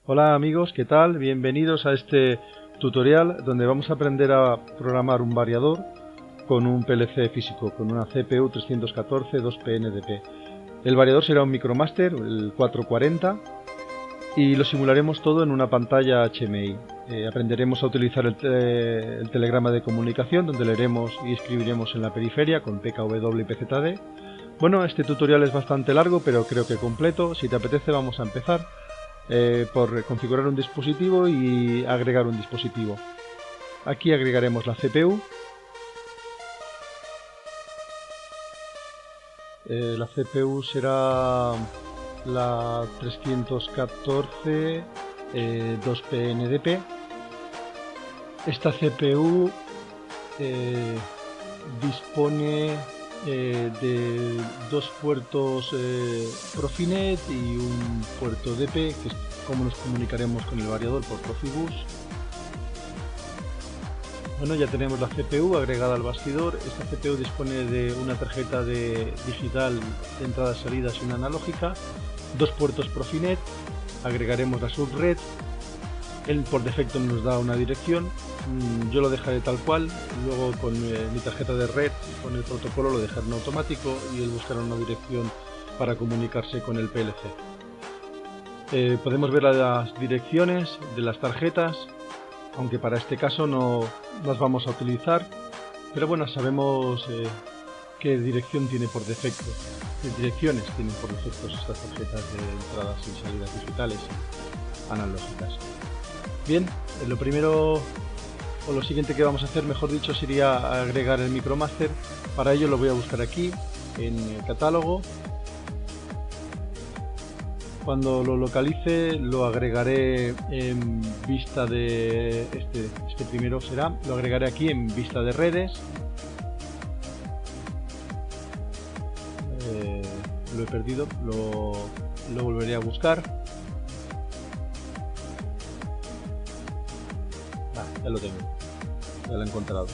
Hola amigos, ¿qué tal? Bienvenidos a este tutorial donde vamos a aprender a programar un variador con un PLC físico, con una CPU 314 2PNDP. El variador será un Micromaster, el 440, y lo simularemos todo en una pantalla HMI. Aprenderemos a utilizar el telegrama de comunicación, donde leeremos y escribiremos en la periferia con PKW y PZD. Bueno, este tutorial es bastante largo, pero creo que completo. Si te apetece, vamos a empezar por configurar un dispositivo y agregar un dispositivo. Aquí agregaremos la CPU. La CPU será la 314 2PNDP. Esta CPU dispone de dos puertos Profinet y un puerto DP, que es como nos comunicaremos con el variador por Profibus. Bueno, ya tenemos la CPU agregada al bastidor. Esta CPU dispone de una tarjeta digital de entradas y salidas y una analógica, dos puertos Profinet, agregaremos la subred. Él por defecto nos da una dirección, yo lo dejaré tal cual, luego con mi tarjeta de red, con el protocolo lo dejaré en automático y él buscará una dirección para comunicarse con el PLC. Podemos ver las direcciones de las tarjetas, aunque para este caso no las vamos a utilizar, pero bueno, sabemos qué dirección tiene por defecto, qué direcciones tienen por defecto estas tarjetas de entradas y salidas digitales y analógicas. Bien, lo primero o lo siguiente que vamos a hacer, mejor dicho, sería agregar el Micromaster. Para ello lo voy a buscar aquí en el catálogo. Cuando lo localice lo agregaré en vista de este primero será, lo agregaré aquí en vista de redes. Lo he perdido, lo volveré a buscar. Ya lo tengo, ya lo he encontrado.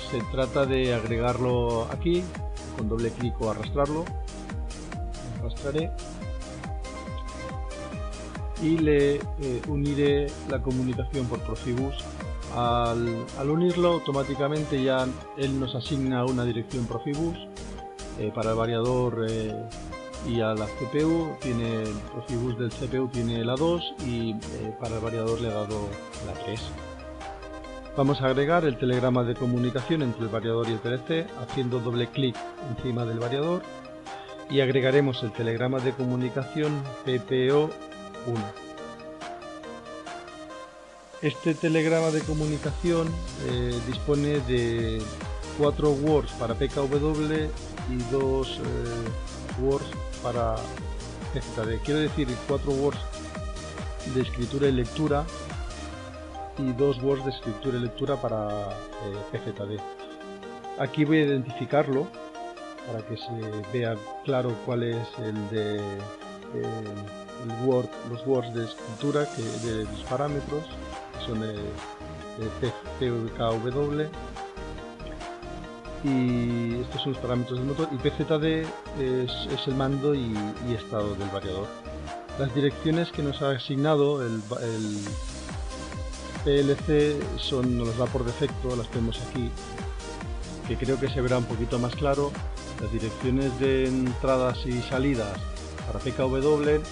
Se trata de agregarlo aquí, con doble clic o arrastrarlo. Arrastraré y le uniré la comunicación por Profibus. Al unirlo, automáticamente ya él nos asigna una dirección Profibus para el variador y a la CPU. Tiene el Profibus del CPU tiene la 2 y para el variador le he dado la 3. Vamos a agregar el telegrama de comunicación entre el variador y el PLC haciendo doble clic encima del variador, y agregaremos el telegrama de comunicación PPO1. Este telegrama de comunicación dispone de 4 words para PKW y 2 words para PZD. Quiero decir 4 words de escritura y lectura y 2 words de escritura y lectura para PZD. Aquí voy a identificarlo para que se vea claro cuál es el de los words de escritura, de los parámetros, que son de PKW, y estos son los parámetros del motor, y PZD es el mando y estado del variador. Las direcciones que nos ha asignado el PLC nos las da por defecto, las tenemos aquí, que creo que se verá un poquito más claro. Las direcciones de entradas y salidas para PKW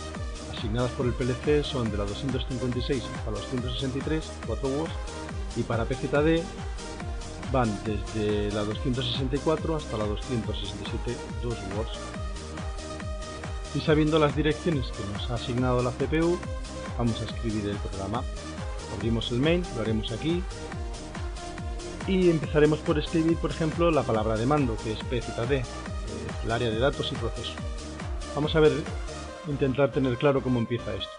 asignadas por el PLC son de la 256 a la 263, 4 words, y para PZD van desde la 264 hasta la 267, 2 words. Y sabiendo las direcciones que nos ha asignado la CPU, vamos a escribir el programa. Abrimos el main, lo haremos aquí, y empezaremos por escribir, por ejemplo, la palabra de mando, que es PZD, el área de datos y proceso. Vamos a ver, intentar tener claro cómo empieza esto.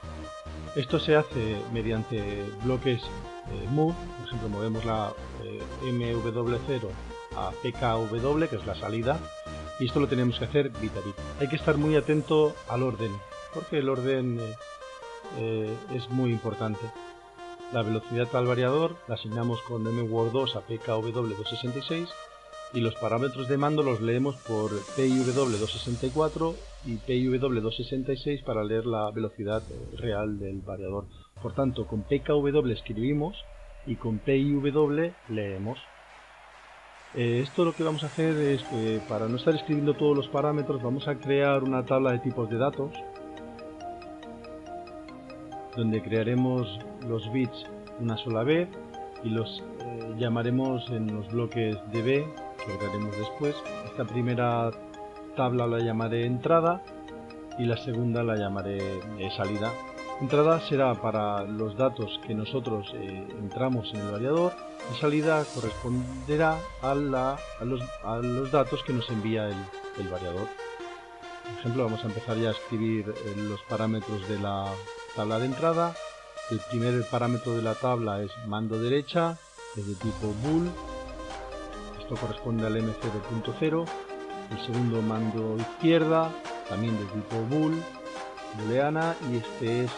Esto se hace mediante bloques move. Por ejemplo, movemos la MW0 a PKW, que es la salida, y esto lo tenemos que hacer bit a bit. Hay que estar muy atento al orden, porque el orden es muy importante. La velocidad al variador la asignamos con MWOR2 a PKW266, y los parámetros de mando los leemos por PIW264 y PIW266 para leer la velocidad real del variador. Por tanto, con PKW escribimos y con PIW leemos. Esto lo que vamos a hacer es que para no estar escribiendo todos los parámetros vamos a crear una tabla de tipos de datos donde crearemos los bits una sola vez y los llamaremos en los bloques db que crearemos después. Esta primera tabla la llamaré entrada y la segunda la llamaré salida. Entrada será para los datos que nosotros entramos en el variador y salida corresponderá a los datos que nos envía el variador. Por ejemplo, vamos a empezar ya a escribir los parámetros de la tabla de entrada. El primer parámetro de la tabla es mando derecha, es de tipo bool, esto corresponde al M0.0. El segundo mando izquierda, también de tipo bool, booleana, y este es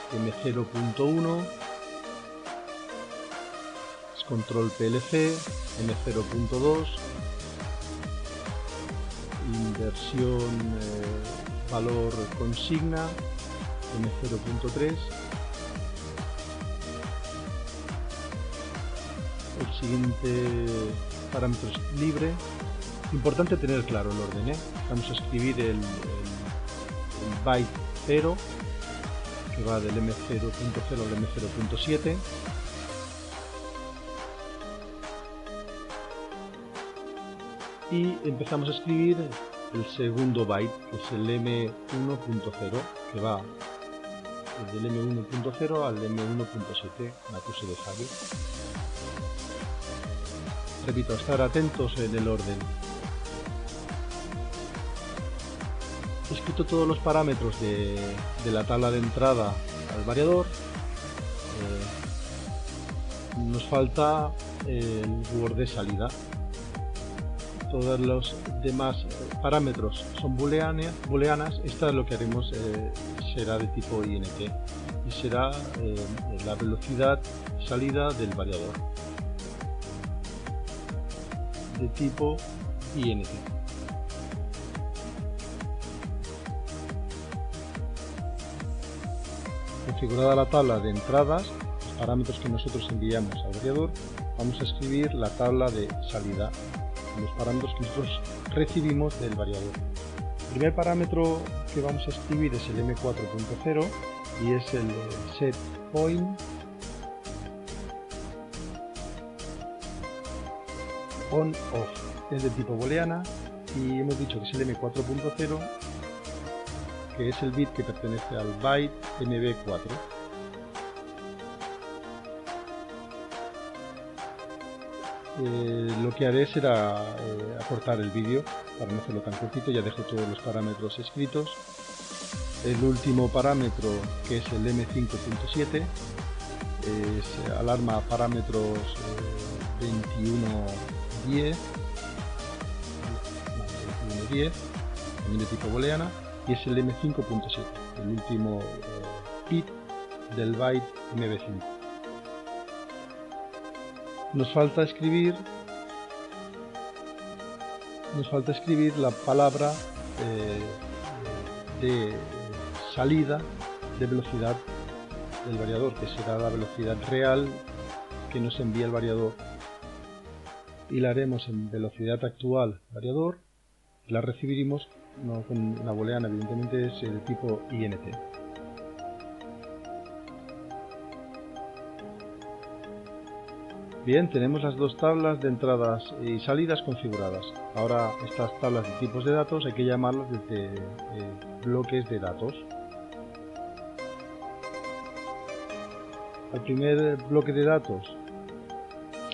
M0.1, es control PLC, M0.2, inversión valor consigna, M0.3. El siguiente parámetro es libre. Importante tener claro el orden, Vamos a escribir el byte 0, que va del M0.0 al M0.7. Y empezamos a escribir el segundo byte, que es el M1.0, que va del M1.0 al M1.7, una cosa de fallo. Repito, estar atentos en el orden. He escrito todos los parámetros de la tabla de entrada al variador. Nos falta el word de salida. Todos los demás parámetros son booleanas. Esta lo que haremos será de tipo int y será la velocidad salida del variador de tipo int. Configurada la tabla de entradas, los parámetros que nosotros enviamos al variador, vamos a escribir la tabla de salida, los parámetros que nosotros recibimos del variador. El primer parámetro que vamos a escribir es el M4.0 y es el set point on off. Es de tipo booleana y hemos dicho que es el M4.0, que es el bit que pertenece al byte MB4. Lo que haré será acortar el vídeo para no hacerlo tan cortito. Ya dejo todos los parámetros escritos. El último parámetro, que es el M5.7, es alarma parámetros 2110, también de tipo booleana, y es el M5.7, el último bit del byte MB5. Nos falta escribir la palabra de salida de velocidad del variador, que será la velocidad real que nos envía el variador, y la haremos en velocidad actual variador. La recibiremos no con una booleana, evidentemente es de tipo int. Bien, tenemos las dos tablas de entradas y salidas configuradas. Ahora estas tablas de tipos de datos hay que llamarlas desde bloques de datos. Al primer bloque de datos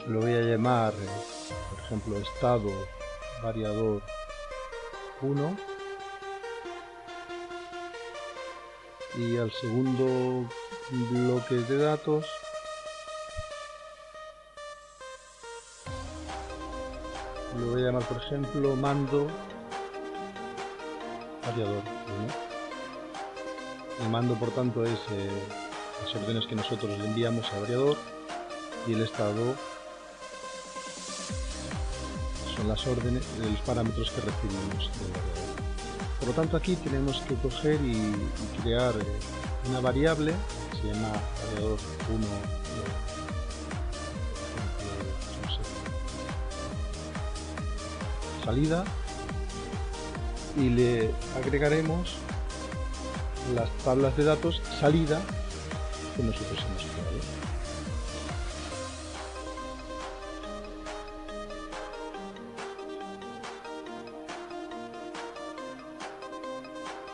lo voy a llamar, por ejemplo, estado variador 1, y al segundo bloque de datos lo voy a llamar, por ejemplo, mando variador 1. El mando, por tanto, es las órdenes que nosotros le enviamos al variador, y el estado son son las órdenes de los parámetros que recibimos del variador. Por lo tanto, aquí tenemos que coger y crear una variable que se llama variador 1 salida, y le agregaremos las tablas de datos salida que nosotros hemos creado.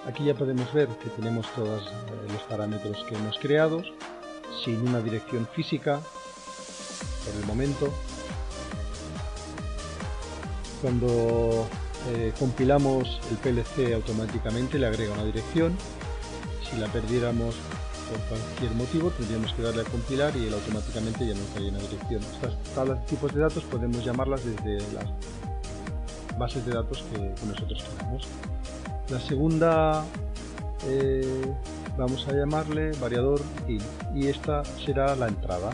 Aquí ya podemos ver que tenemos todos los parámetros que hemos creado, sin una dirección física por el momento. Cuando compilamos el PLC, automáticamente le agrega una dirección. Si la perdiéramos por cualquier motivo, tendríamos que darle a compilar y él automáticamente ya nos daría una dirección. Estas tablas de tipos de datos podemos llamarlas desde las bases de datos que nosotros queramos. La segunda vamos a llamarle variador in, y esta será la entrada.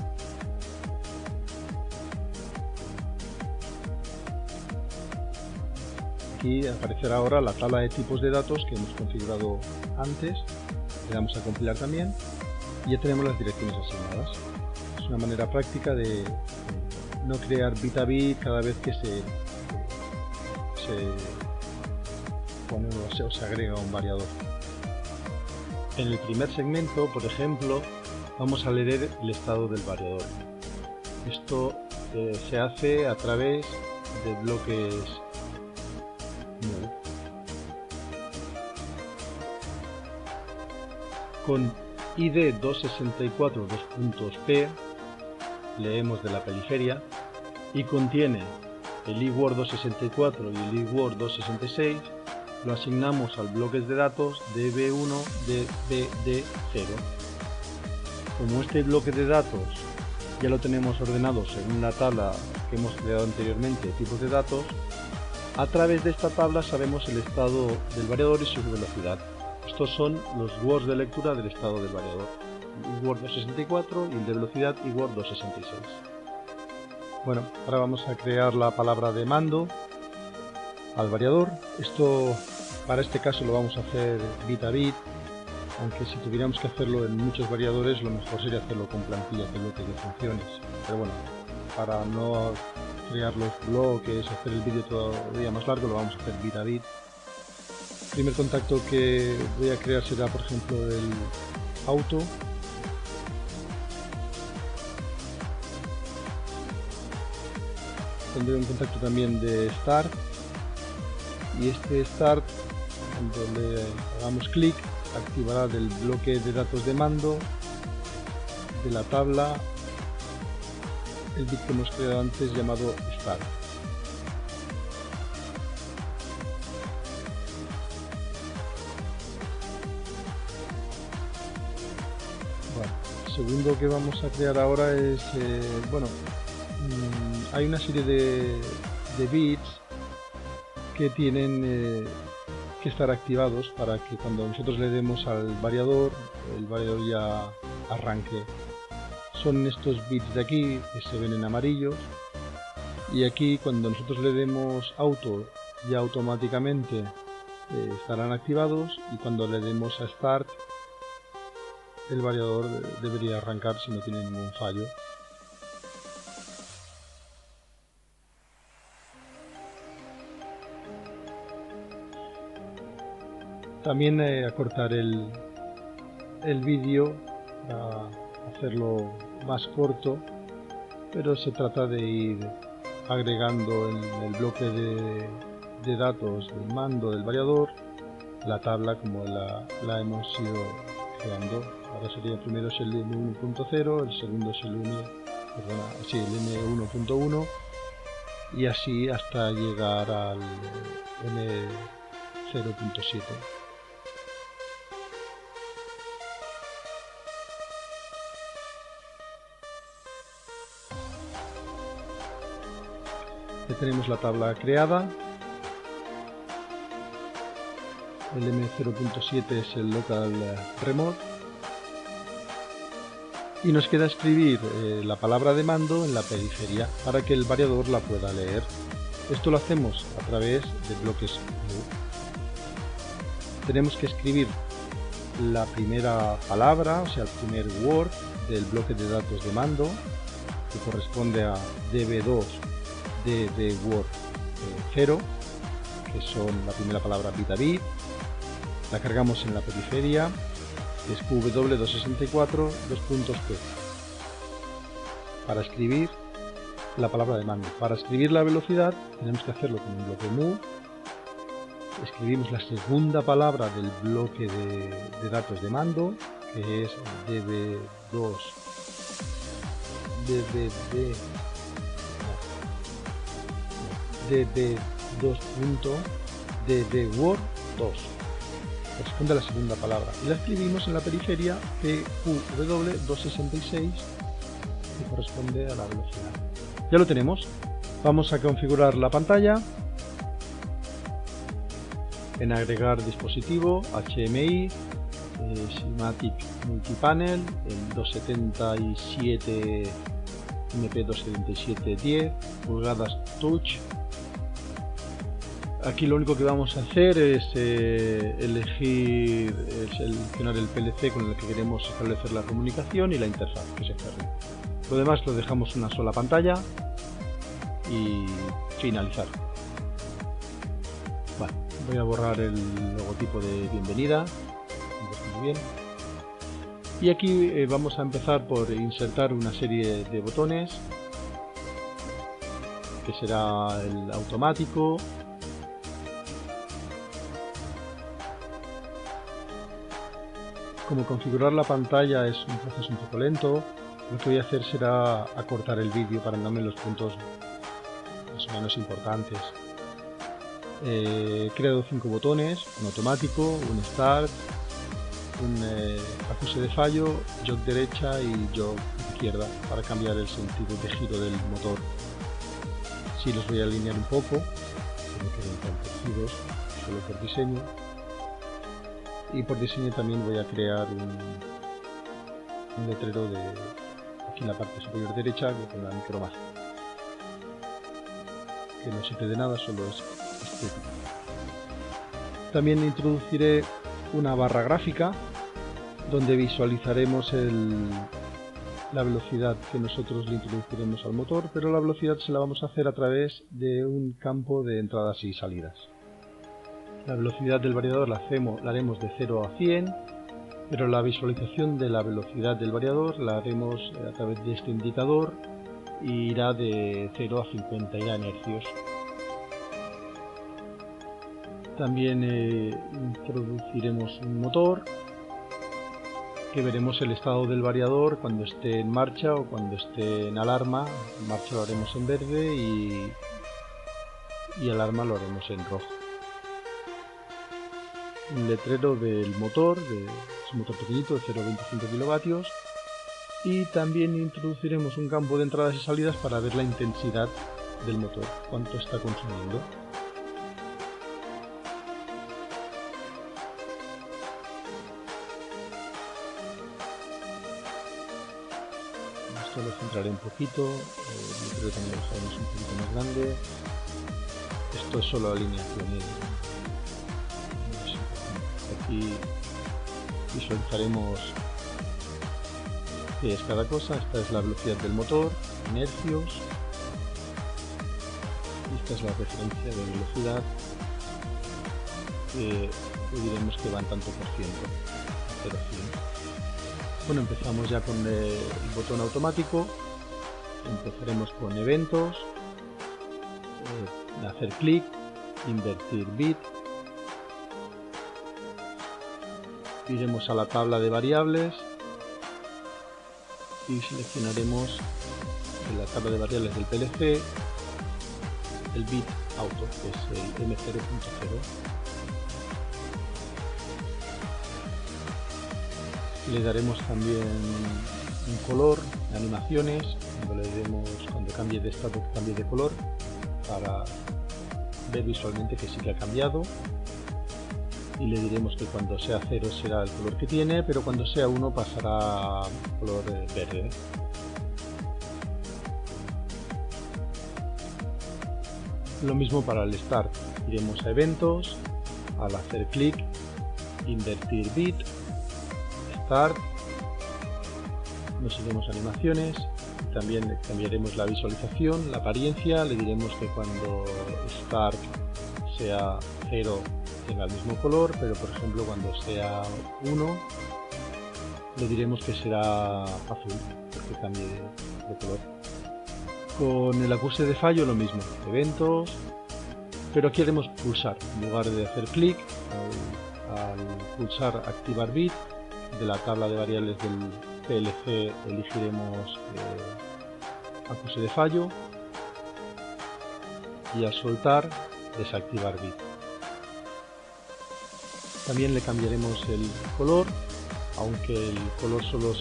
Aquí aparecerá ahora la tabla de tipos de datos que hemos configurado antes. Le damos a compilar también y ya tenemos las direcciones asignadas. Es una manera práctica de no crear bit a bit cada vez que se pone o se agrega un variador. En el primer segmento, por ejemplo, vamos a leer el estado del variador. Esto se hace a través de bloques null. Con ID 264.2.p leemos de la periferia y contiene el iWord 264 y el iWord 266. Lo asignamos al bloque de datos db1 dbd0. Como este bloque de datos ya lo tenemos ordenado según la tabla que hemos creado anteriormente, tipos de datos, a través de esta tabla sabemos el estado del variador y su velocidad. Estos son los words de lectura del estado del variador, iWord 264 y el de velocidad iWord 266. Bueno, ahora vamos a crear la palabra de mando al variador. Esto, para este caso, lo vamos a hacer bit a bit, aunque si tuviéramos que hacerlo en muchos variadores, lo mejor sería hacerlo con plantillas de bloques de funciones. Pero bueno, para no crear los bloques, hacer el vídeo todavía más largo, lo vamos a hacer bit a bit. El primer contacto que voy a crear será, por ejemplo, el auto. Tendré un contacto también de start, y este start, cuando le hagamos clic, activará del bloque de datos de mando de la tabla el bit que hemos creado antes llamado start. Bueno, el segundo que vamos a crear ahora es, hay una serie de bits que tienen que estar activados para que cuando nosotros le demos al variador, el variador ya arranque. Son estos bits de aquí que se ven en amarillos, y aquí cuando nosotros le demos auto ya automáticamente estarán activados, y cuando le demos a start el variador debería arrancar si no tiene ningún fallo. También acortar el vídeo para hacerlo más corto, pero se trata de ir agregando en el bloque de datos del mando del variador la tabla como la hemos ido creando. Ahora sería primero es el N1.0, el segundo es el N1.1 y así hasta llegar al N0.7. Ya tenemos la tabla creada. El M0.7 es el local remote. Y nos queda escribir la palabra de mando en la periferia para que el variador la pueda leer. Esto lo hacemos a través de bloques mu. Tenemos que escribir la primera palabra, o sea, el primer word del bloque de datos de mando, que corresponde a db2 dd word 0, que son la primera palabra bit a bit. La cargamos en la periferia, que es qw264 2.p, para escribir la palabra de mando. Para escribir la velocidad tenemos que hacerlo con un bloque mu. Escribimos la segunda palabra del bloque de datos de mando, que es db2 db2.ddword 2, corresponde a la segunda palabra, y la escribimos en la periferia pqw266, que corresponde a la velocidad. Ya lo tenemos. Vamos a configurar la pantalla. En agregar dispositivo, HMI, Schematic Multipanel, en 277 MP27710, pulgadas Touch. Aquí lo único que vamos a hacer es seleccionar el PLC con el que queremos establecer la comunicación y la interfaz, que se cerre. Lo demás lo dejamos una sola pantalla y finalizar. Vale, voy a borrar el logotipo de bienvenida. Muy bien. Y aquí vamos a empezar por insertar una serie de botones, que será el automático, como configurar la pantalla es un proceso un poco lento, lo que voy a hacer será acortar el vídeo para darme los puntos más o menos importantes. He creado 5 botones, un automático, un start, un acuse de fallo, jog derecha y jog izquierda, para cambiar el sentido de giro del motor. Sí, los voy a alinear un poco, que no queden tan torcidos, solo por diseño. Y por diseño también voy a crear un letrero de aquí en la parte superior derecha que ponga micromas, que no sirve de nada, solo es estético. También introduciré una barra gráfica donde visualizaremos la velocidad que nosotros le introduciremos al motor, pero la velocidad se la vamos a hacer a través de un campo de entradas y salidas. La velocidad del variador la haremos de 0 a 100, pero la visualización de la velocidad del variador la haremos a través de este indicador y irá de 0 a 50, irá en hercios. También introduciremos un motor, que veremos el estado del variador cuando esté en marcha o cuando esté en alarma. En marcha lo haremos en verde y alarma lo haremos en rojo. Un letrero del motor, es un motor pequeñito de 0,25 kilovatios, y también introduciremos un campo de entradas y salidas para ver la intensidad del motor, cuánto está consumiendo. Esto lo centraré un poquito, el letrero también lo dejaremos un poquito más grande. Esto es solo alineación. Aquí visualizaremos qué es cada cosa. Esta es la velocidad del motor en hercios, y esta es la referencia de velocidad, que diremos que va en tanto por ciento, 0 a 100. Bueno, empezamos ya con el botón automático. Empezaremos con eventos, hacer clic, invertir bit. Iremos a la tabla de variables y seleccionaremos en la tabla de variables del PLC el bit auto, que es el M0.0. Le daremos también un color, animaciones, cuando cambie de estado, cambie de color, para ver visualmente que sí que ha cambiado. Y le diremos que cuando sea 0 será el color que tiene, pero cuando sea 1 pasará a color verde. Lo mismo para el Start. Iremos a Eventos, al hacer clic, Invertir Bit, Start, nos iremos a Animaciones, también le cambiaremos la visualización, la apariencia, le diremos que cuando Start sea 0 tenga el mismo color, pero por ejemplo cuando sea 1 le diremos que será azul, porque cambie de color. Con el acuse de fallo lo mismo, eventos, pero aquí haremos pulsar, en lugar de hacer clic, al pulsar activar bit, de la tabla de variables del PLC elegiremos acuse de fallo y al soltar desactivar bit. También le cambiaremos el color, aunque el color solo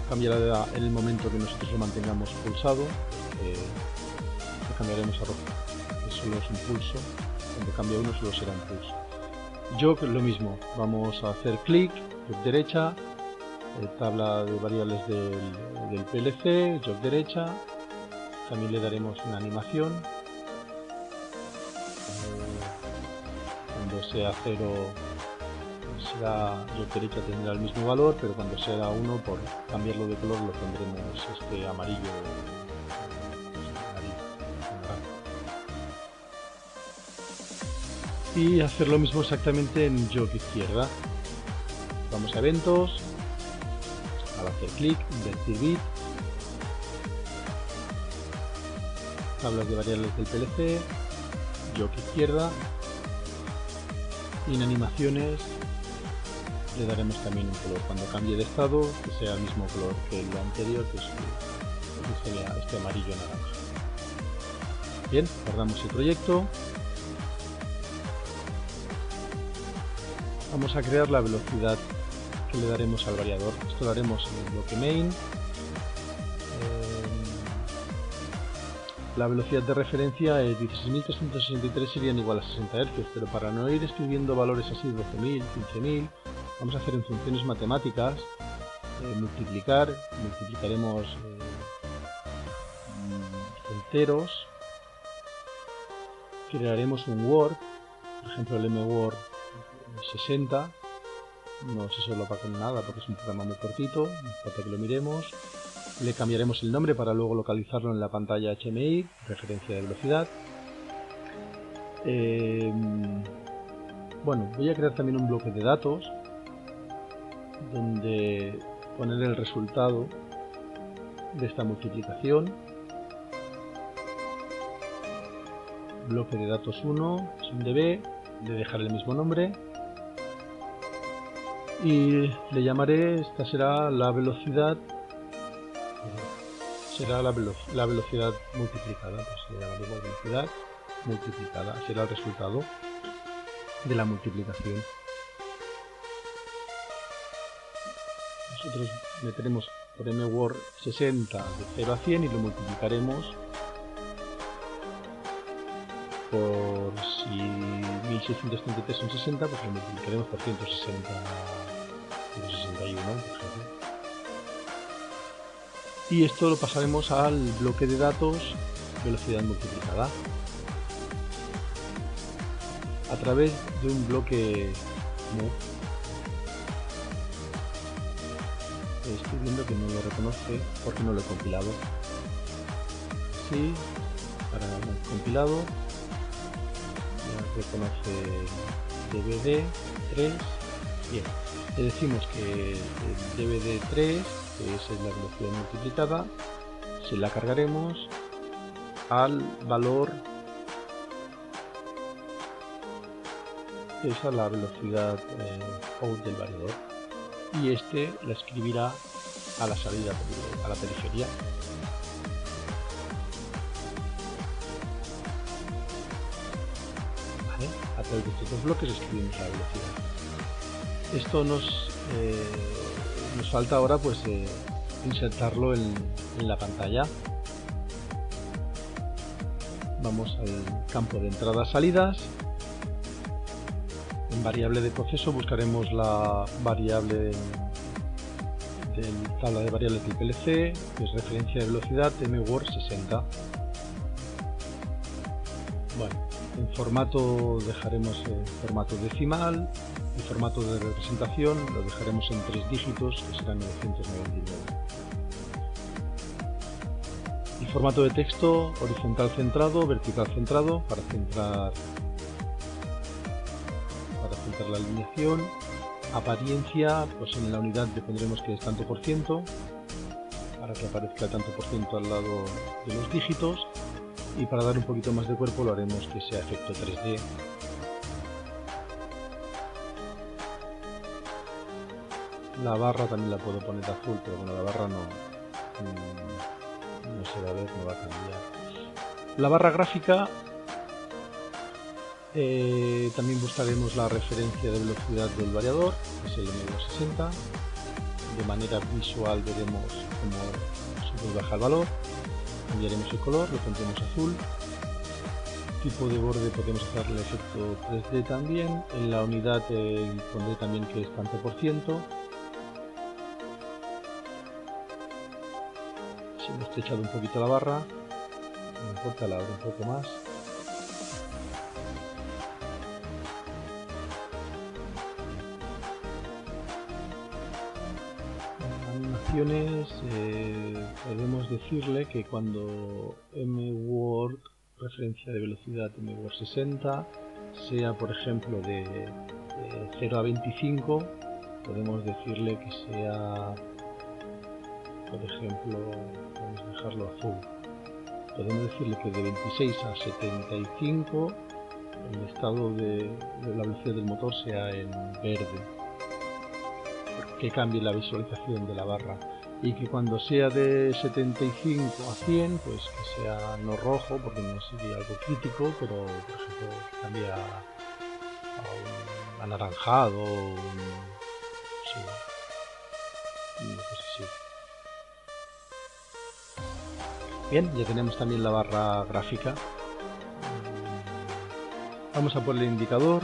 cambiará en el momento que nosotros lo mantengamos pulsado. Lo cambiaremos a rojo, que solo es un pulso, cuando cambia uno solo será un pulso. Jog lo mismo, vamos a hacer clic, jog derecha, tabla de variables del PLC, jog derecha, también le daremos una animación. Cuando sea 0 será jog derecha, tendrá el mismo valor, pero cuando sea 1 por cambiarlo de color lo tendremos amarillo. Y hacer lo mismo exactamente en jog izquierda. Vamos a eventos, al hacer clic, invertir bit, tablas de variables del PLC, jog izquierda, y en animaciones le daremos también un color cuando cambie de estado, que sea el mismo color que el anterior, que sería este amarillo naranja. Bien, guardamos el proyecto. Vamos a crear la velocidad que le daremos al variador. Esto lo haremos en el bloque main. La velocidad de referencia es 16.363, serían igual a 60 Hz, pero para no ir escribiendo valores así, 12.000, 15.000, vamos a hacer en funciones matemáticas, multiplicaremos enteros, crearemos un word, por ejemplo el mword 60, no se solapa con nada porque es un programa muy cortito, no falta que lo miremos. Le cambiaremos el nombre para luego localizarlo en la pantalla HMI, referencia de velocidad. Bueno, voy a crear también un bloque de datos donde poner el resultado de esta multiplicación. Bloque de datos 1, es un db, le dejaré el mismo nombre. Y le llamaré, esta será la velocidad, la velocidad multiplicada, pues le llamaremos velocidad multiplicada, será el resultado de la multiplicación. Nosotros meteremos por mword 60 de 0 a 100 y lo multiplicaremos por, si 1633 son 60, pues lo multiplicaremos por 160. 161, por ejemplo. Y esto lo pasaremos al bloque de datos velocidad multiplicada a través de un bloque move. Estoy viendo que no lo reconoce porque no lo he compilado. Sí, para el compilado ya reconoce DVD3. Bien. Le decimos que el DVD3, que es la velocidad multiplicada, se la cargaremos al valor, esa es la velocidad out del variador, y este la escribirá a la salida, a la periferia. ¿Vale? A través de estos dos bloques escribimos la velocidad. Esto nos falta ahora pues insertarlo en la pantalla. Vamos al campo de entradas-salidas. En variable de proceso buscaremos la variable del tabla de variables del PLC, que es referencia de velocidad mword 60. Bueno, en formato dejaremos el formato decimal, el formato de representación lo dejaremos en 3 dígitos, que serán 999. El formato de texto horizontal centrado, vertical centrado, para centrar la alineación. Apariencia, pues en la unidad le pondremos que es tanto por ciento, para que aparezca tanto por ciento al lado de los dígitos, y para dar un poquito más de cuerpo lo haremos que sea efecto 3D. La barra también la puedo poner azul, pero bueno, la barra no se va a ver, no va a cambiar. La barra gráfica, también buscaremos la referencia de velocidad del variador, que es el M260. De manera visual veremos cómo sube y baja el valor. Cambiaremos el color, lo pondremos azul. Tipo de borde podemos hacerle efecto 3D también. En la unidad pondré también que es tanto por ciento. Si me he estrechado un poquito la barra, no importa, la abro un poco más. Animaciones, podemos decirle que cuando mWord, referencia de velocidad mWord 60, sea por ejemplo de 0 a 25, podemos decirle que sea, por ejemplo, vamos a dejarlo azul. Podemos decirle que de 26 a 75 el estado de la velocidad del motor sea en verde, que cambie la visualización de la barra, y que cuando sea de 75 a 100 pues que sea no rojo, porque no sería algo crítico, pero por ejemplo que cambie a un anaranjado, sí, una cosa así. Bien, ya tenemos también la barra gráfica. Vamos a por el indicador.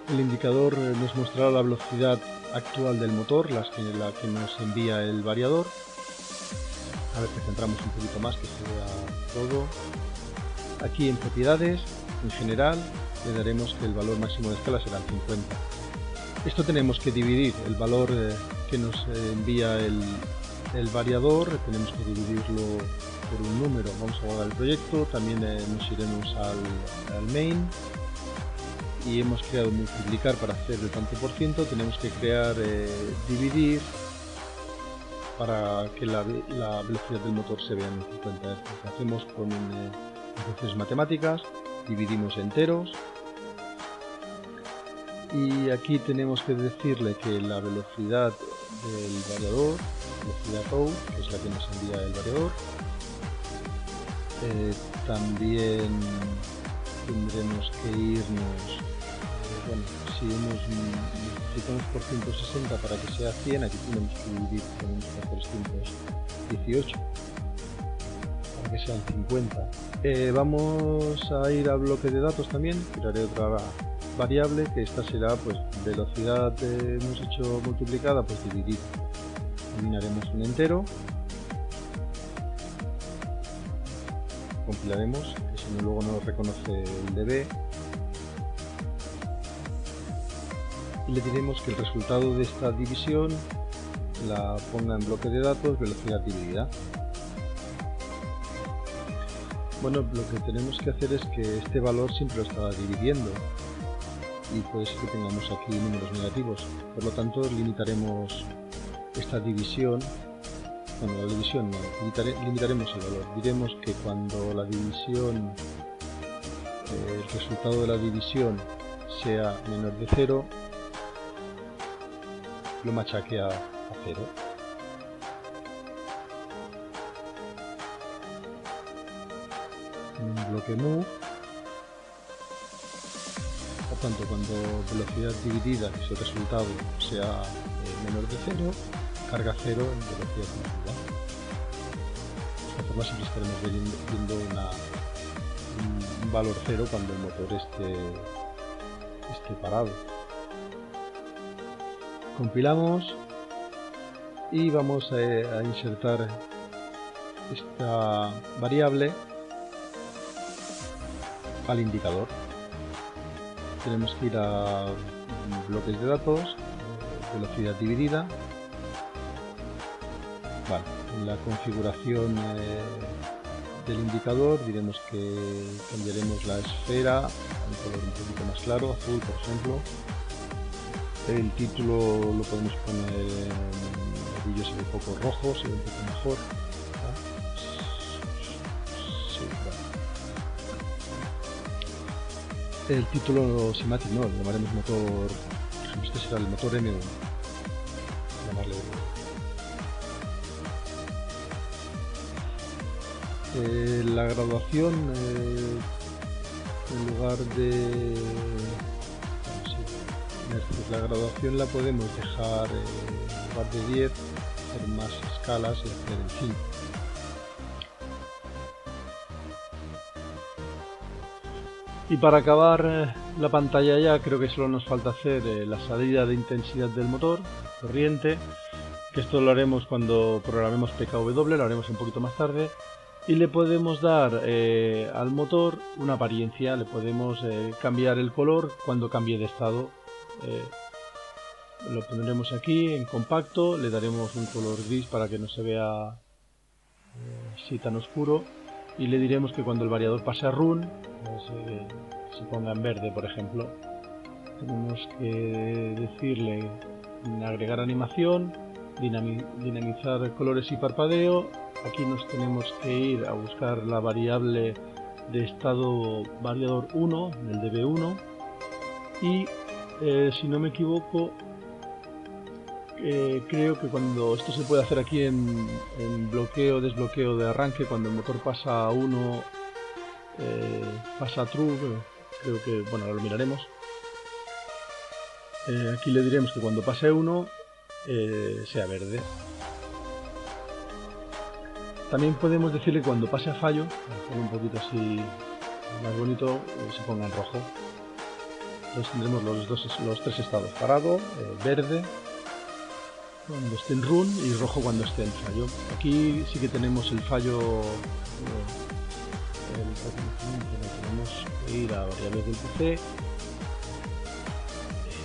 El indicador nos mostrará la velocidad actual del motor, la que nos envía el variador. A ver que centramos un poquito más, que se vea todo. Aquí en propiedades, en general, le daremos que el valor máximo de escala será 50. Esto tenemos que dividir el valor que nos envía el variador, tenemos que dividirlo por un número. Vamos a guardar el proyecto, también nos iremos al main. Y hemos creado multiplicar para hacer el tanto por ciento. Tenemos que crear dividir para que la velocidad del motor se vea en 50 Hz. Lo hacemos con funciones matemáticas, dividimos enteros, y aquí tenemos que decirle que la velocidad del variador, velocidad O, que es la que nos envía el variador, también tendremos que irnos. Bueno, si multiplicamos por 160 para que sea 100, aquí tenemos que dividir por 318 para que sean 50. Vamos a ir al bloque de datos también, crearé otra variable, que esta será pues velocidad hemos hecho multiplicada, pues dividir. Eliminaremos un entero, compilaremos, que si no luego no reconoce el dB. Y le diremos que el resultado de esta división la ponga en bloque de datos velocidad dividida. Bueno, lo que tenemos que hacer es que este valor siempre lo estaba dividiendo, y puede ser que tengamos aquí números negativos. Por lo tanto, limitaremos esta división. Bueno, la división no, limitaremos el valor. Diremos que cuando la división, el resultado de la división sea menor de 0, lo machaque a 0. Un bloque move. Por tanto, cuando velocidad dividida, que es el resultado, sea menor de 0, carga 0 en velocidad dividida. De esta forma siempre estaremos viendo un valor 0 cuando el motor esté parado. Compilamos y vamos a insertar esta variable al indicador. Tenemos que ir a bloques de datos, velocidad dividida. Vale, en la configuración del indicador diremos que cambiaremos la esfera a un color un poquito más claro, azul por ejemplo. El título lo podemos poner en amarillo, se ve un poco rojo, se ve un poco mejor. Sí, vale. El título Simatic no, lo llamaremos motor, por ejemplo este será el motor M1. Llamarle la graduación, en lugar de la graduación la podemos dejar en lugar de 10, hacer más escalas y hacer el 5. Y para acabar la pantalla ya, creo que solo nos falta hacer la salida de intensidad del motor, corriente, que esto lo haremos cuando programemos PKW, lo haremos un poquito más tarde. Y le podemos dar al motor una apariencia, le podemos cambiar el color cuando cambie de estado. Lo pondremos aquí en compacto, le daremos un color gris para que no se vea así tan oscuro, y le diremos que cuando el variador pase a run se ponga en verde, por ejemplo. Tenemos que decirle agregar animación, dinamizar colores y parpadeo. Aquí nos tenemos que ir a buscar la variable de estado variador 1, en el db1, y si no me equivoco, creo que cuando esto se puede hacer aquí en bloqueo, desbloqueo de arranque, cuando el motor pasa a 1, pasa a true, creo que, bueno, ahora lo miraremos. Aquí le diremos que cuando pase a 1 sea verde. También podemos decirle que cuando pase a fallo, para hacerlo un poquito así más bonito, se ponga en rojo. Entonces tendremos los tres estados: parado, verde cuando esté en run y rojo cuando esté en fallo. Aquí sí que tenemos el fallo, tenemos que ir a variables del PC,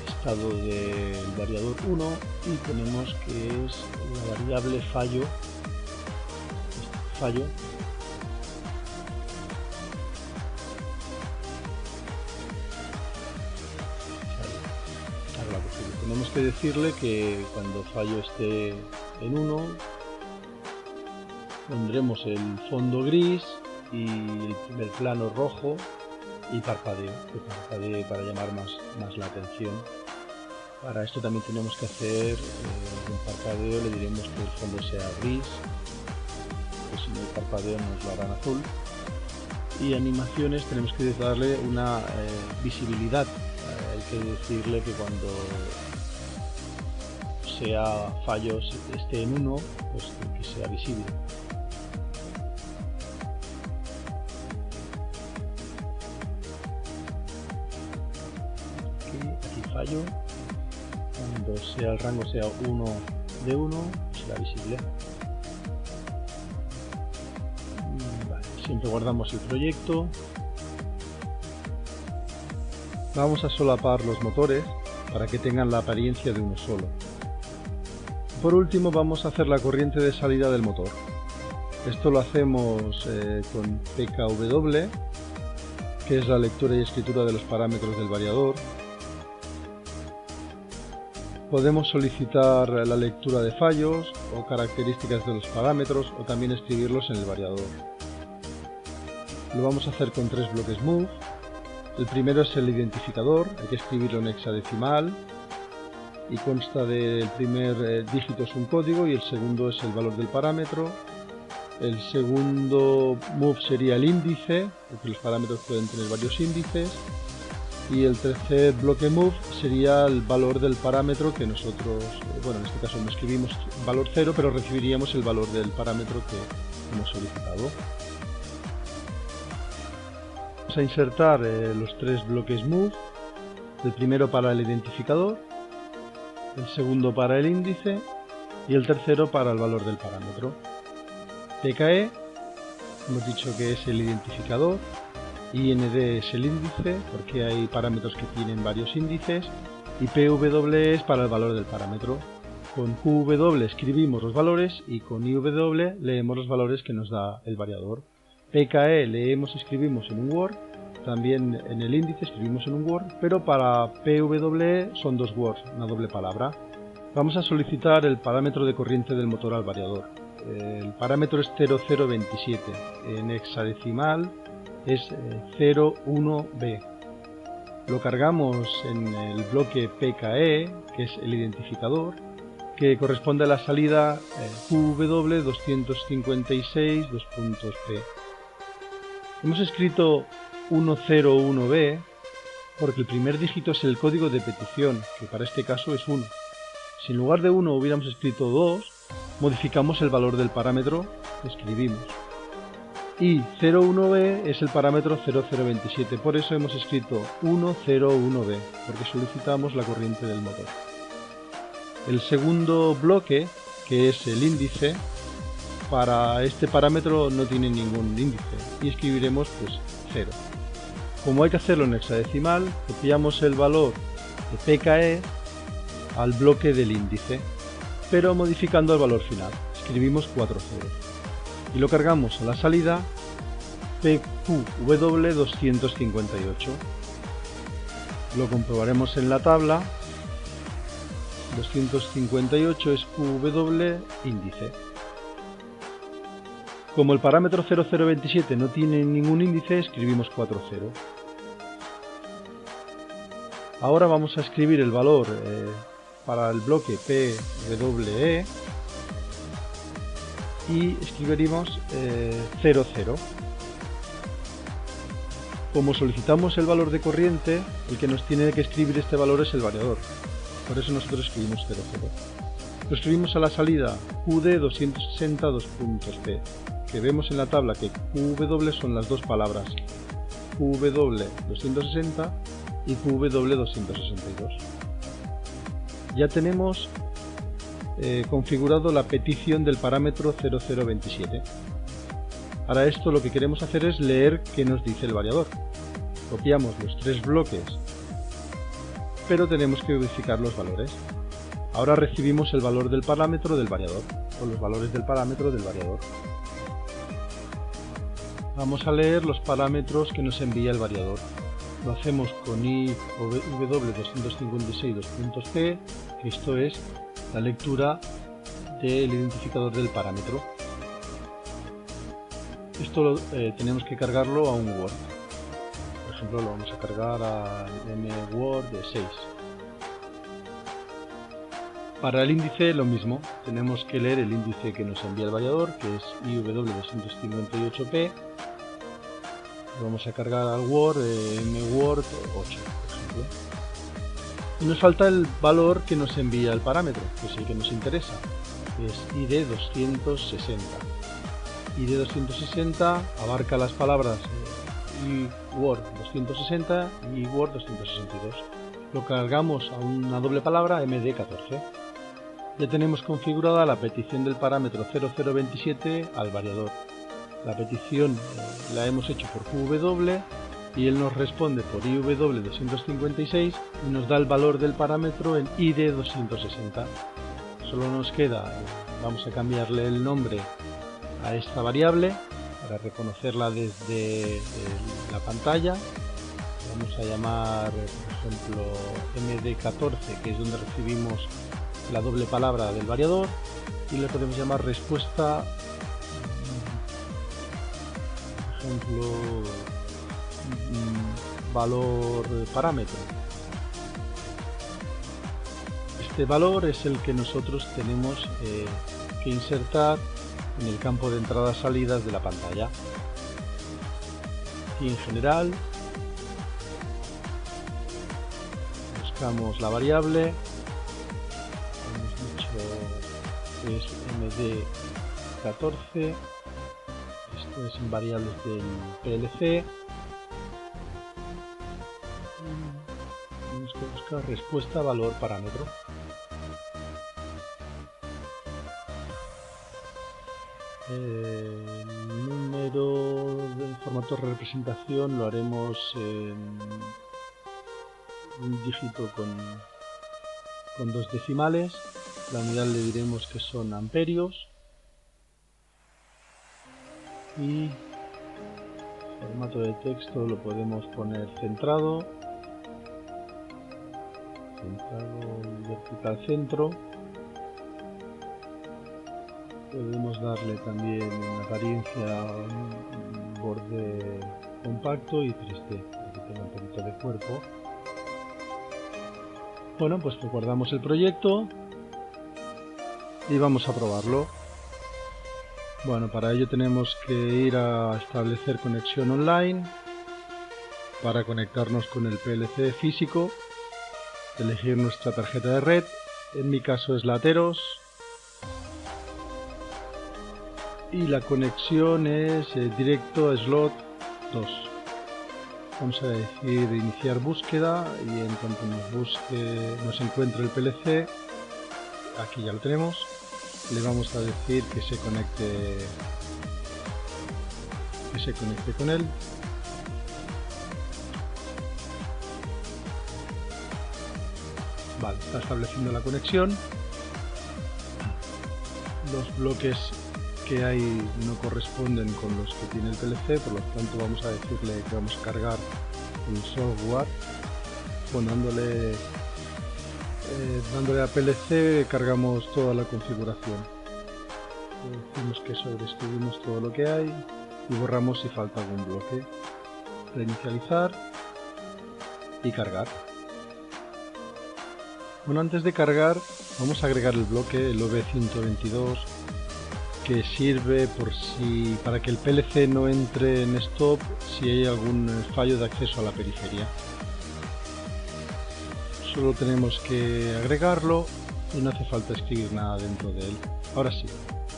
estado del variador 1, y tenemos que es la variable fallo. Tenemos que decirle que cuando fallo esté en 1 pondremos el fondo gris y el primer plano rojo y parpadeo, para llamar más la atención. Para esto también tenemos que hacer un parpadeo, le diremos que el fondo sea gris, pues si no hay parpadeo nos lo harán azul. Y animaciones tenemos que darle una visibilidad, hay que decirle que cuando sea fallos esté en 1, pues que sea visible. Aquí fallo, cuando sea el rango sea 1 de 1, será visible. Vale, siempre guardamos el proyecto. Vamos a solapar los motores para que tengan la apariencia de uno solo. Por último vamos a hacer la corriente de salida del motor. Esto lo hacemos con PKW, que es la lectura y escritura de los parámetros del variador. Podemos solicitar la lectura de fallos o características de los parámetros, o también escribirlos en el variador. Lo vamos a hacer con 3 bloques move. El primero es el identificador, hay que escribirlo en hexadecimal y consta del primer dígito es un código y el segundo es el valor del parámetro. El segundo move sería el índice, porque los parámetros pueden tener varios índices. Y el tercer bloque move sería el valor del parámetro que nosotros, bueno, en este caso no escribimos valor 0, pero recibiríamos el valor del parámetro que hemos solicitado. Vamos a insertar los 3 bloques move, el primero para el identificador, el segundo para el índice y el tercero para el valor del parámetro. PKE, hemos dicho que es el identificador, IND es el índice, porque hay parámetros que tienen varios índices, y PW es para el valor del parámetro. Con QW escribimos los valores y con IW leemos los valores que nos da el variador. PKE leemos y escribimos en un Word, también en el índice escribimos en un Word, pero para PWE son dos words, una doble palabra. Vamos a solicitar el parámetro de corriente del motor al variador. El parámetro es 0027, en hexadecimal es 01B. Lo cargamos en el bloque PKE, que es el identificador, que corresponde a la salida QW256 2.P. Hemos escrito 101B porque el primer dígito es el código de petición, que para este caso es 1. Si en lugar de 1 hubiéramos escrito 2, modificamos el valor del parámetro que escribimos. Y 01B es el parámetro 0027, por eso hemos escrito 101B, porque solicitamos la corriente del motor. El segundo bloque, que es el índice, para este parámetro no tiene ningún índice y escribiremos pues 0. Como hay que hacerlo en hexadecimal, copiamos el valor de PKE al bloque del índice, pero modificando el valor final. Escribimos 4 ceros y lo cargamos a la salida PQW258. Lo comprobaremos en la tabla. 258 es QW índice. Como el parámetro 0027 no tiene ningún índice, escribimos 4 ceros. Ahora vamos a escribir el valor para el bloque PWE y escribiremos 00. Como solicitamos el valor de corriente, el que nos tiene que escribir este valor es el variador. Por eso nosotros escribimos 00. Lo escribimos a la salida QD260 2.P, que vemos en la tabla que QW son las dos palabras QW260 y QW262. Ya tenemos configurado la petición del parámetro 0027. Para esto lo que queremos hacer es leer qué nos dice el variador. Copiamos los tres bloques, pero tenemos que verificar los valores. Ahora recibimos el valor del parámetro del variador, o los valores del parámetro del variador. Vamos a leer los parámetros que nos envía el variador. Lo hacemos con IW256 2.P, que esto es la lectura del identificador del parámetro. Esto tenemos que cargarlo a un Word. Por ejemplo, lo vamos a cargar a MWord de 6. Para el índice lo mismo, tenemos que leer el índice que nos envía el variador, que es IW258P. Lo vamos a cargar al Word MWord 8, por ejemplo. Y nos falta el valor que nos envía el parámetro, que es el que nos interesa, que es ID260. ID260 abarca las palabras Word 260 y Word 262. Lo cargamos a una doble palabra MD14. Ya tenemos configurada la petición del parámetro 0027 al variador. La petición la hemos hecho por QW y él nos responde por IW256 y nos da el valor del parámetro en ID260. Solo nos queda, vamos a cambiarle el nombre a esta variable para reconocerla desde la pantalla. Vamos a llamar, por ejemplo, MD14, que es donde recibimos la doble palabra del variador, y le podemos llamar respuesta, por ejemplo, valor parámetro. Este valor es el que nosotros tenemos que insertar en el campo de entradas-salidas de la pantalla. Y en general buscamos la variable, hemos dicho que es MD14, esto es en variables del PLC, tenemos que buscar respuesta valor parámetro. El número de en formato de representación lo haremos en un dígito con 2 decimales. La unidad le diremos que son amperios. Y formato de texto lo podemos poner centrado y vertical centro. Podemos darle también en apariencia un borde compacto y 3D para que tenga un poquito de cuerpo. Bueno, pues guardamos el proyecto y vamos a probarlo. Bueno, para ello tenemos que ir a establecer conexión online para conectarnos con el PLC físico, elegir nuestra tarjeta de red, en mi caso es la Atheros, y la conexión es directo slot 2. Vamos a decir iniciar búsqueda y en cuanto nos encuentre el PLC, aquí ya lo tenemos, le vamos a decir que se conecte con él. Vale, está estableciendo la conexión. Los bloques que hay no corresponden con los que tiene el PLC, por lo tanto vamos a decirle que vamos a cargar el software. Bueno, dándole a PLC cargamos toda la configuración. Decimos que sobreescribimos todo lo que hay y borramos si falta algún bloque. Reinicializar y cargar. Bueno, antes de cargar vamos a agregar el bloque, el OB122, que sirve para que el PLC no entre en stop si hay algún fallo de acceso a la periferia. Solo tenemos que agregarlo y no hace falta escribir nada dentro de él. Ahora sí,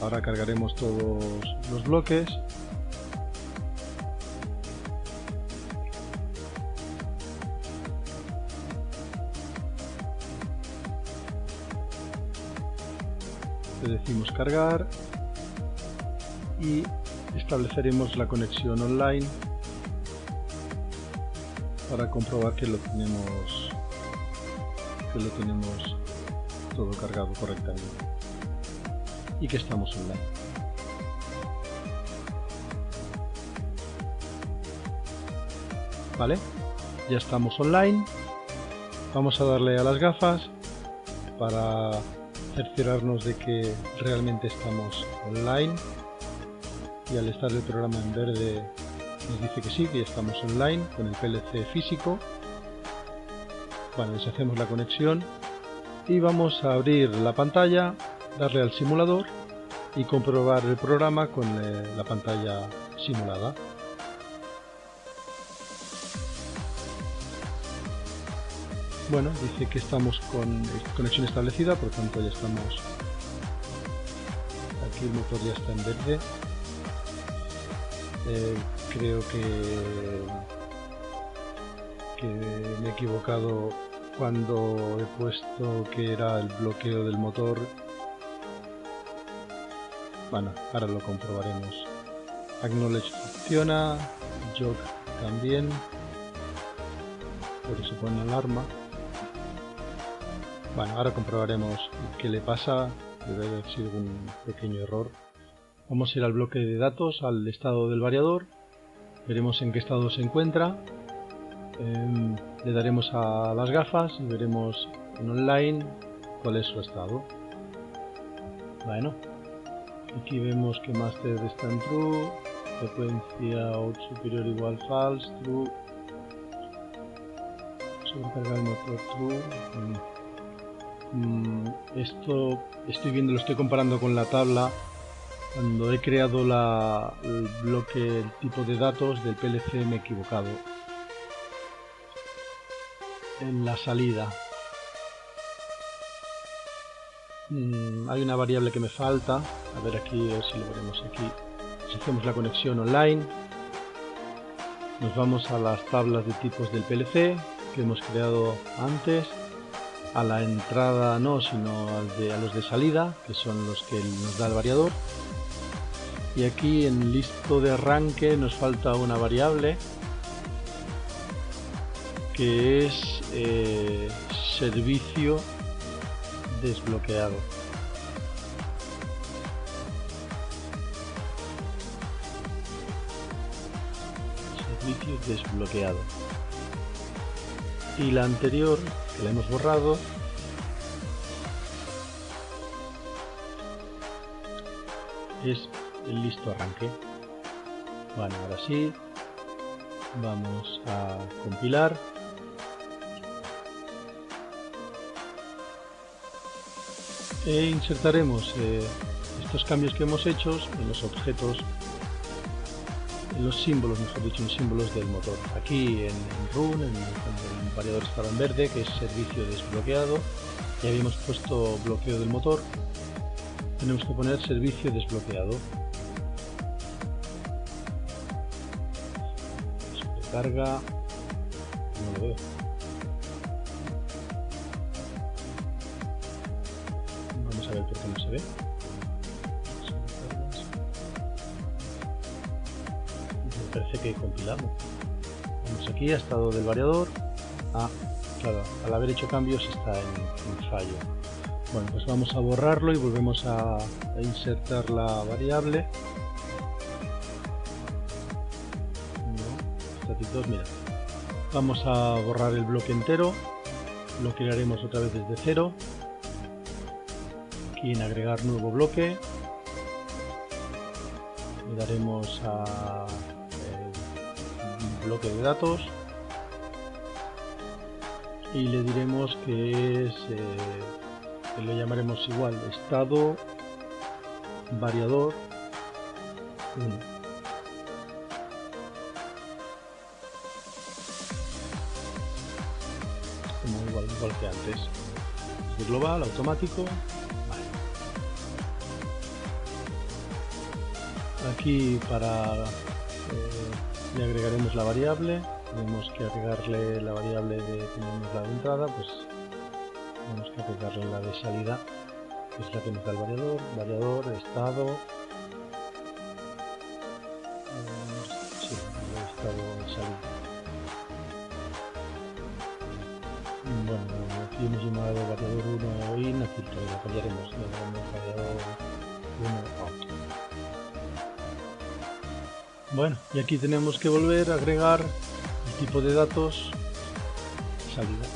ahora cargaremos todos los bloques. Le decimos cargar y estableceremos la conexión online para comprobar que lo tenemos todo cargado correctamente y que estamos online. Vale, ya estamos online. Vamos a darle a las gafas para cerciorarnos de que realmente estamos online, y al estar el programa en verde nos dice que sí, que ya estamos online con el PLC físico. Bueno, deshacemos la conexión y vamos a abrir la pantalla, darle al simulador y comprobar el programa con la pantalla simulada. Bueno, dice que estamos con conexión establecida, por lo tanto ya estamos. Aquí el motor ya está en verde. Creo que me he equivocado cuando he puesto que era el bloqueo del motor. Bueno, ahora lo comprobaremos. Acknowledge funciona, Jog también, por eso pone alarma. Bueno, ahora comprobaremos qué le pasa, debe haber sido un pequeño error. Vamos a ir al bloque de datos, al estado del variador, veremos en qué estado se encuentra, le daremos a las gafas y veremos en online cuál es su estado. Bueno, aquí vemos que master está en true, frecuencia out superior igual false, true, sobrecargar el motor true. Esto lo estoy comparando con la tabla cuando he creado el bloque, el tipo de datos del PLC me he equivocado en la salida. Hay una variable que me falta, a ver aquí, a ver si lo veremos aquí. Si hacemos la conexión online, nos vamos a las tablas de tipos del PLC que hemos creado antes. A la entrada no, sino a los de salida, que son los que nos da el variador. Y aquí en listo de arranque nos falta una variable que es servicio desbloqueado. Servicio desbloqueado. Y la anterior, que la hemos borrado, es el listo arranque. Bueno, ahora sí, vamos a compilar. E insertaremos estos cambios que hemos hecho en los objetos, en los símbolos, mejor dicho, en símbolos del motor. Aquí en run, cuando el variador estaba en verde, que es servicio desbloqueado, ya habíamos puesto bloqueo del motor. Tenemos que poner servicio desbloqueado. Sobrecarga, no lo veo. Vamos a ver por qué no se ve. Me parece que compilamos. Vamos aquí a estado del variador. Ah, claro, al haber hecho cambios está en fallo. Bueno, pues vamos a borrarlo y volvemos a insertar la variable. No, static 2, mira. Vamos a borrar el bloque entero. Lo crearemos otra vez desde cero. Aquí en agregar nuevo bloque. Le daremos a bloque de datos. Y le diremos que es... que lo llamaremos igual, estado variador 1. Como igual que antes. De global, automático. Vale. Aquí para le agregaremos la variable. Tenemos que agregarle la variable tenemos la de entrada, pues tenemos que agregarle la de salida, que es la que nos da el variador, estado, sí, el estado de salida. Bueno, aquí hemos llamado variador 1 in, aquí lo cambiaremos, variador 1 out. Bueno, y aquí tenemos que volver a agregar el tipo de datos salida.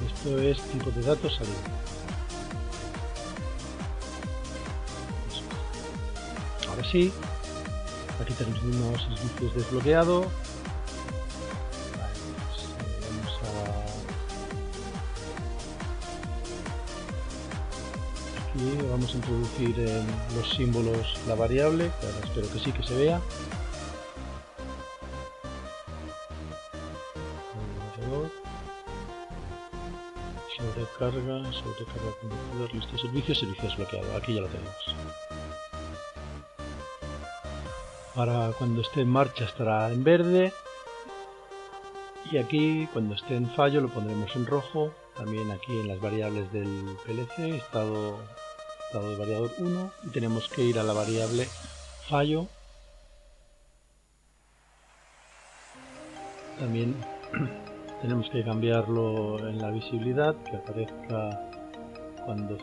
Esto es tipo de datos salida. Ahora sí, aquí tenemos servicios desbloqueado. Vale, pues aquí vamos a introducir en los símbolos la variable, que ahora espero que sí que se vea. Sobrecarga conductor, listo servicio desbloqueado. Aquí ya lo tenemos. Para cuando esté en marcha estará en verde. Y aquí cuando esté en fallo lo pondremos en rojo. También aquí en las variables del PLC, estado de variador 1. Y tenemos que ir a la variable fallo. También tenemos que cambiarlo en la visibilidad, que aparezca cuando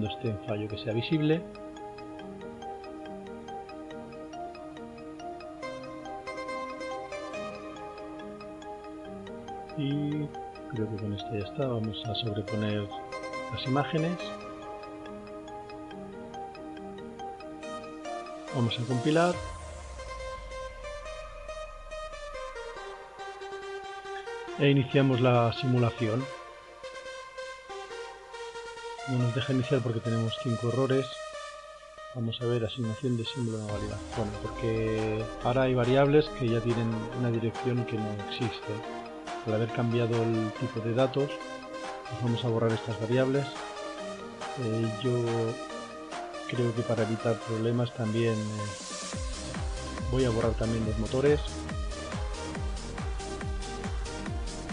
esté en fallo, que sea visible. Y creo que con esto ya está. Vamos a sobreponer las imágenes. Vamos a compilar. E iniciamos la simulación. No nos deja iniciar porque tenemos 5 errores. Vamos a ver, asignación de símbolo no válida. Bueno, porque ahora hay variables que ya tienen una dirección que no existe. Al haber cambiado el tipo de datos, pues vamos a borrar estas variables. Yo creo que para evitar problemas también Voy a borrar también los motores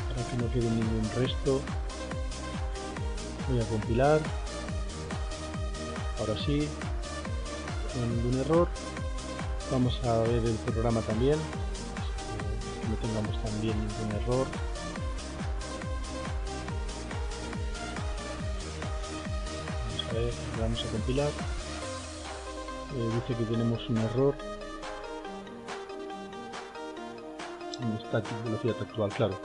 para que no quede ningún resto. Voy a compilar. Ahora sí, no hay ningún error. Vamos a ver el programa también, que no tengamos también ningún error. Vamos a ver, vamos a compilar. Dice que tenemos un error en static velocidad actual, claro.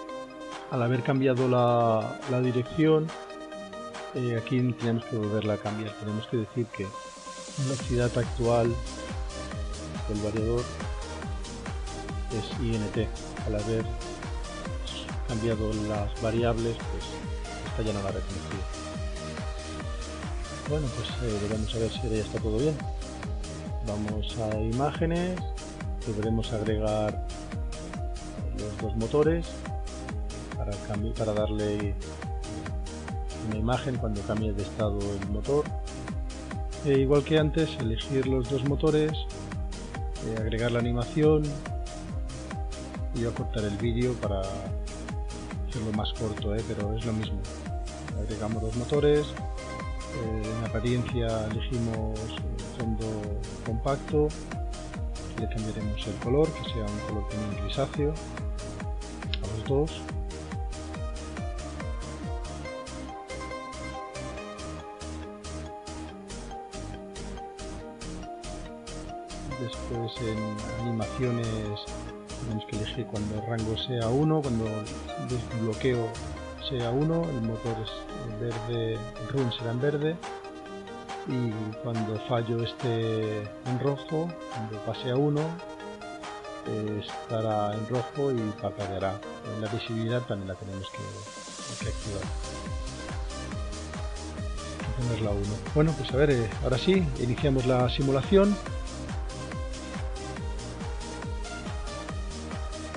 Al haber cambiado la dirección, aquí tenemos que volverla a cambiar. Tenemos que decir que velocidad actual del variador es INT. Al haber cambiado las variables, pues esta ya no la ha reconocido. Bueno, pues veremos a ver si ahora ya está todo bien. Vamos a imágenes, deberemos agregar los dos motores para darle una imagen cuando cambie de estado el motor. Igual que antes, elegir los dos motores, agregar la animación y voy a cortar el vídeo para hacerlo más corto, pero es lo mismo. Agregamos los motores, en apariencia elegimos fondo compacto, le cambiaremos el color, que sea un color también grisáceo a los dos. Después en animaciones tenemos que elegir cuando el rango sea 1, cuando el desbloqueo sea 1, el motor es verde, el run será en verde, y cuando fallo esté en rojo, cuando pase a 1 estará en rojo y parpadeará. La visibilidad también la tenemos que activar. Ponerla a 1. Bueno, pues a ver, ahora sí, iniciamos la simulación.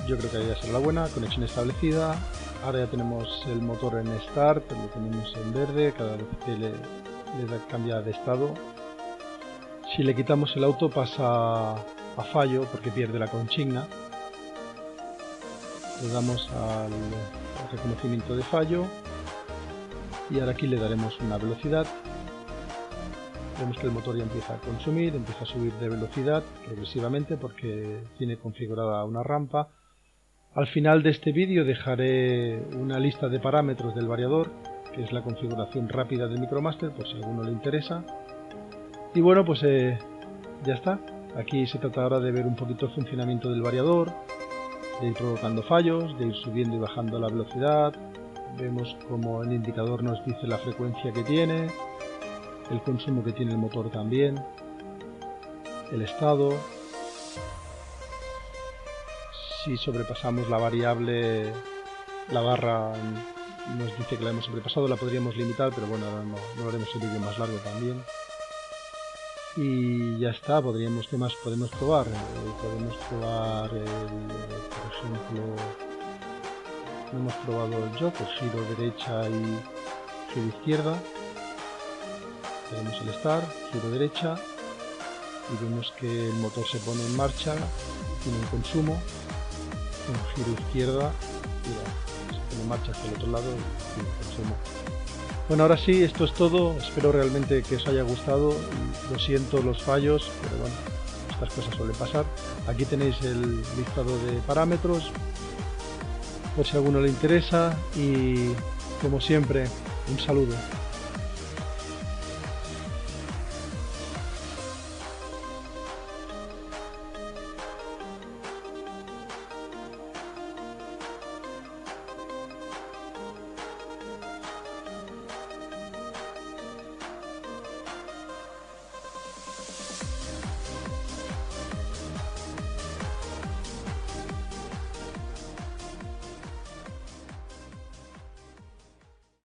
Yo creo que ya será la buena, conexión establecida. Ahora ya tenemos el motor en Start, lo tenemos en verde, cada vez que le cambia de estado. Si le quitamos el auto pasa a fallo porque pierde la consigna. Le damos al reconocimiento de fallo y ahora aquí le daremos una velocidad. Vemos que el motor ya empieza a consumir, empieza a subir de velocidad progresivamente porque tiene configurada una rampa. Al final de este vídeo dejaré una lista de parámetros del variador, que es la configuración rápida del Micromaster, por si a alguno le interesa. Y bueno, pues ya está. Aquí se trata ahora de ver un poquito el funcionamiento del variador, de ir provocando fallos, de ir subiendo y bajando la velocidad. Vemos como el indicador nos dice la frecuencia que tiene, el consumo que tiene el motor también, el estado. Si sobrepasamos la variable, la barra nos dice que la hemos sobrepasado, la podríamos limitar, pero bueno, ahora no haremos el vídeo más largo también. Y ya está, ¿qué más podemos probar? Podemos probar, por ejemplo, no hemos probado el jog, pues giro derecha y giro izquierda. Tenemos el start, giro derecha y vemos que el motor se pone en marcha, tiene un consumo. Un giro izquierda y se pone en marcha hacia el otro lado y tiene consumo. Bueno, ahora sí, esto es todo. Espero realmente que os haya gustado. Lo siento los fallos, pero bueno, estas cosas suelen pasar. Aquí tenéis el listado de parámetros por si a alguno le interesa y como siempre, un saludo.